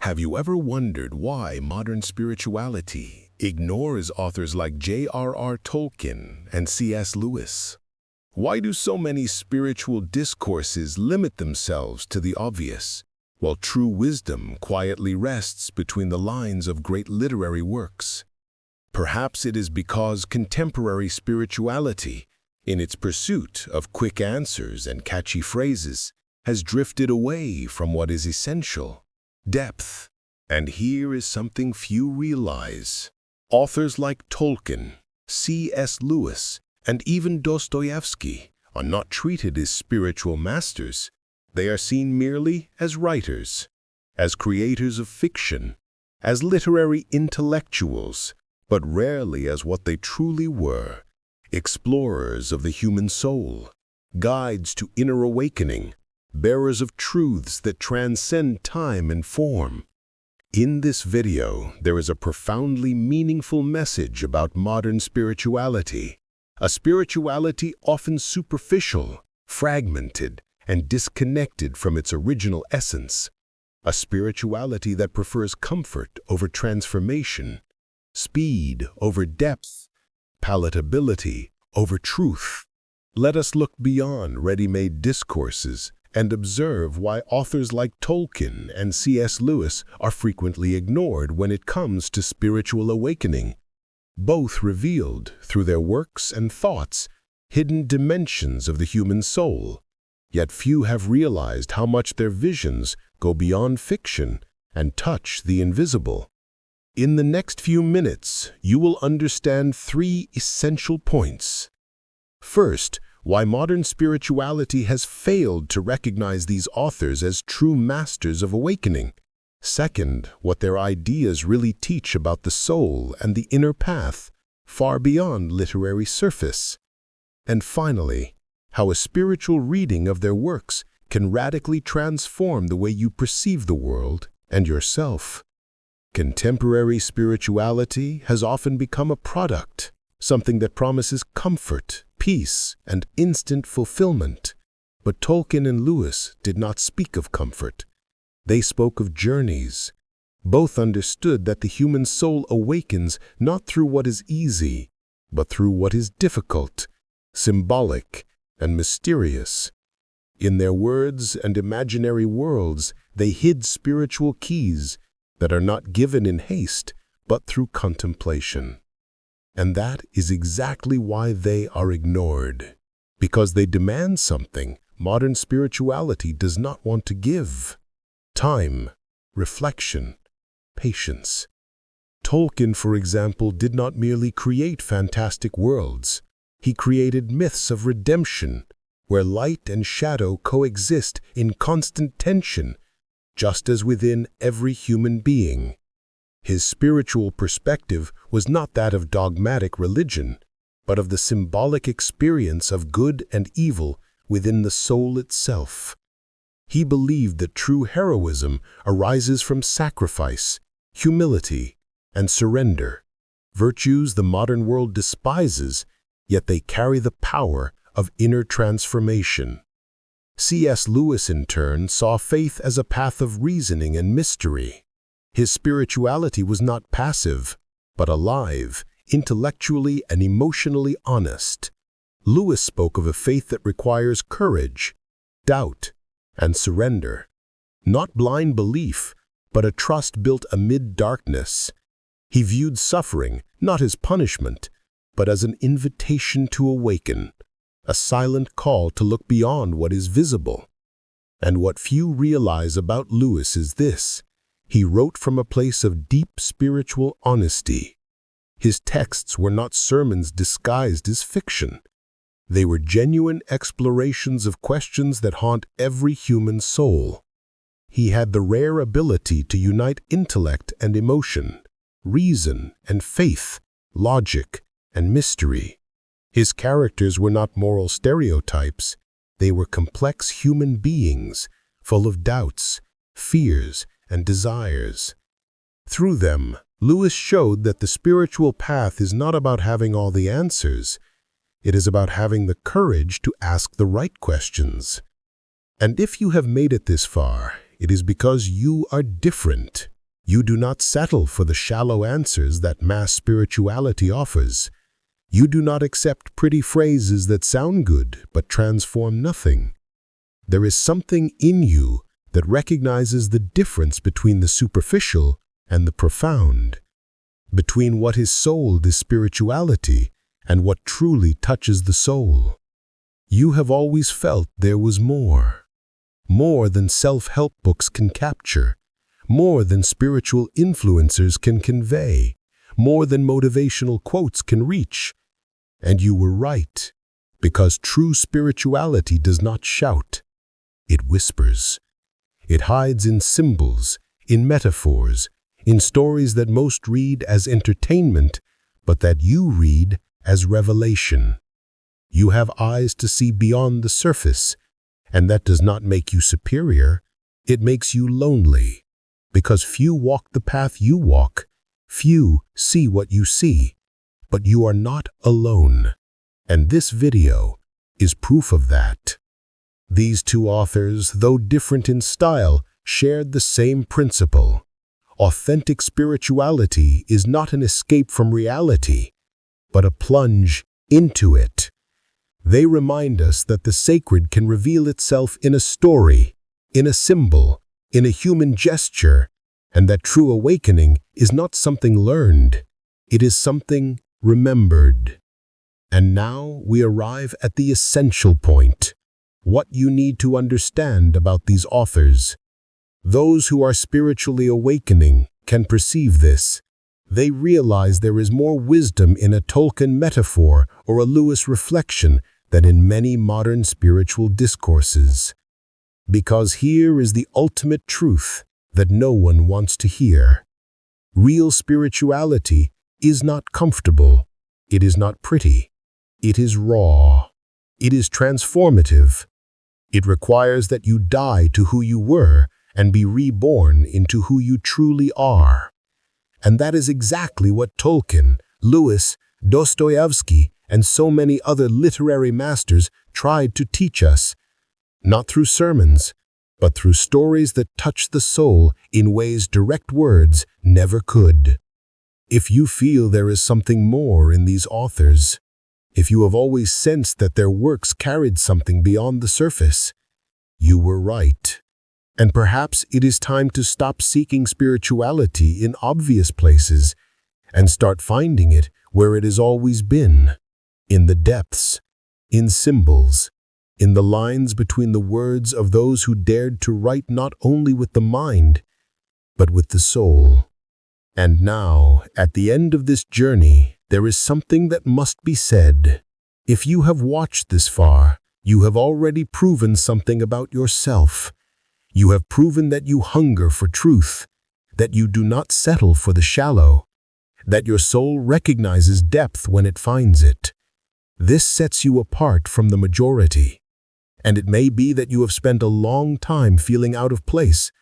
Have you ever wondered why modern spirituality ignores authors like J.R.R. Tolkien and C.S. Lewis? Why do so many spiritual discourses limit themselves to the obvious, while true wisdom quietly rests between the lines of great literary works? Perhaps it is because contemporary spirituality, in its pursuit of quick answers and catchy phrases, has drifted away from what is essential: depth. And here is something few realize. Authors like Tolkien, C.S. Lewis, and even Dostoevsky are not treated as spiritual masters. They are seen merely as writers, as creators of fiction, as literary intellectuals, but rarely as what they truly were: explorers of the human soul, guides to inner awakening, bearers of truths that transcend time and form. In this video, there is a profoundly meaningful message about modern spirituality, a spirituality often superficial, fragmented, and disconnected from its original essence, a spirituality that prefers comfort over transformation, speed over depth, palatability over truth. Let us look beyond ready-made discourses and observe why authors like Tolkien and C.S. Lewis are frequently ignored when it comes to spiritual awakening. Both revealed, through their works and thoughts, hidden dimensions of the human soul. Yet few have realized how much their visions go beyond fiction and touch the invisible. In the next few minutes, you will understand 3 essential points. First, why modern spirituality has failed to recognize these authors as true masters of awakening. Second, what their ideas really teach about the soul and the inner path, far beyond literary surface. And finally, how a spiritual reading of their works can radically transform the way you perceive the world and yourself. Contemporary spirituality has often become a product, something that promises comfort, peace, and instant fulfillment. But Tolkien and Lewis did not speak of comfort. They spoke of journeys. Both understood that the human soul awakens not through what is easy, but through what is difficult, symbolic, and mysterious. In their words and imaginary worlds, they hid spiritual keys that are not given in haste, but through contemplation. And that is exactly why they are ignored, because they demand something modern spirituality does not want to give: time, reflection, patience. Tolkien, for example, did not merely create fantastic worlds. He created myths of redemption, where light and shadow coexist in constant tension, just as within every human being. His spiritual perspective was not that of dogmatic religion, but of the symbolic experience of good and evil within the soul itself. He believed that true heroism arises from sacrifice, humility, and surrender, virtues the modern world despises, yet they carry the power of inner transformation. C.S. Lewis, in turn, saw faith as a path of reasoning and mystery. His spirituality was not passive, but alive, intellectually and emotionally honest. Lewis spoke of a faith that requires courage, doubt, and surrender. Not blind belief, but a trust built amid darkness. He viewed suffering not as punishment, but as an invitation to awaken, a silent call to look beyond what is visible. And what few realize about Lewis is this: he wrote from a place of deep spiritual honesty. His texts were not sermons disguised as fiction. They were genuine explorations of questions that haunt every human soul. He had the rare ability to unite intellect and emotion, reason and faith, logic and mystery. His characters were not moral stereotypes. They were complex human beings, full of doubts, fears, and desires. Through them, Lewis showed that the spiritual path is not about having all the answers. It is about having the courage to ask the right questions. And if you have made it this far, it is because you are different. You do not settle for the shallow answers that mass spirituality offers. You do not accept pretty phrases that sound good but transform nothing. There is something in you that recognizes the difference between the superficial and the profound, between what is sold as spirituality and what truly touches the soul. You have always felt there was more than self-help books can capture, more than spiritual influencers can convey, more than motivational quotes can reach. And you were right, because true spirituality does not shout. It whispers. It hides in symbols, in metaphors, in stories that most read as entertainment, but that you read as revelation. You have eyes to see beyond the surface, and that does not make you superior. It makes you lonely, because few walk the path you walk, few see what you see, but you are not alone. And this video is proof of that. These two authors, though different in style, shared the same principle. Authentic spirituality is not an escape from reality, but a plunge into it. They remind us that the sacred can reveal itself in a story, in a symbol, in a human gesture, and that true awakening is not something learned, it is something remembered. And now we arrive at the essential point. What you need to understand about these authors. Those who are spiritually awakening can perceive this. They realize there is more wisdom in a Tolkien metaphor or a Lewis reflection than in many modern spiritual discourses. Because here is the ultimate truth that no one wants to hear. Real spirituality is not comfortable. It is not pretty. It is raw. It is transformative. It requires that you die to who you were and be reborn into who you truly are. And that is exactly what Tolkien, Lewis, Dostoevsky, and so many other literary masters tried to teach us, not through sermons, but through stories that touch the soul in ways direct words never could. If you feel there is something more in these authors, if you have always sensed that their works carried something beyond the surface, you were right. And perhaps it is time to stop seeking spirituality in obvious places and start finding it where it has always been, in the depths, in symbols, in the lines between the words of those who dared to write not only with the mind, but with the soul. And now, at the end of this journey, there is something that must be said. If you have watched this far, you have already proven something about yourself. You have proven that you hunger for truth, that you do not settle for the shallow, that your soul recognizes depth when it finds it. This sets you apart from the majority. And it may be that you have spent a long time feeling out of place,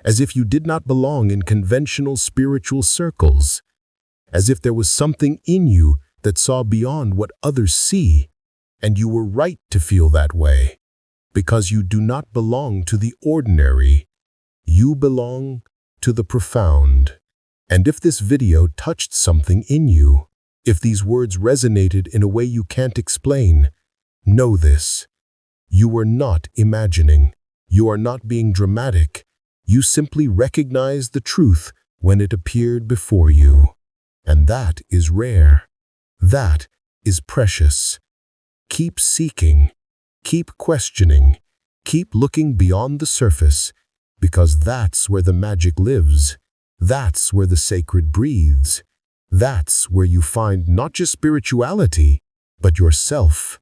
as if you did not belong in conventional spiritual circles, as if there was something in you that saw beyond what others see, and you were right to feel that way, because you do not belong to the ordinary, you belong to the profound. And if this video touched something in you, if these words resonated in a way you can't explain, know this. You are not imagining. You are not being dramatic. You simply recognize the truth when it appeared before you. And that is rare. That is precious. Keep seeking. Keep questioning. Keep looking beyond the surface, because that's where the magic lives. That's where the sacred breathes. That's where you find not just spirituality, but yourself.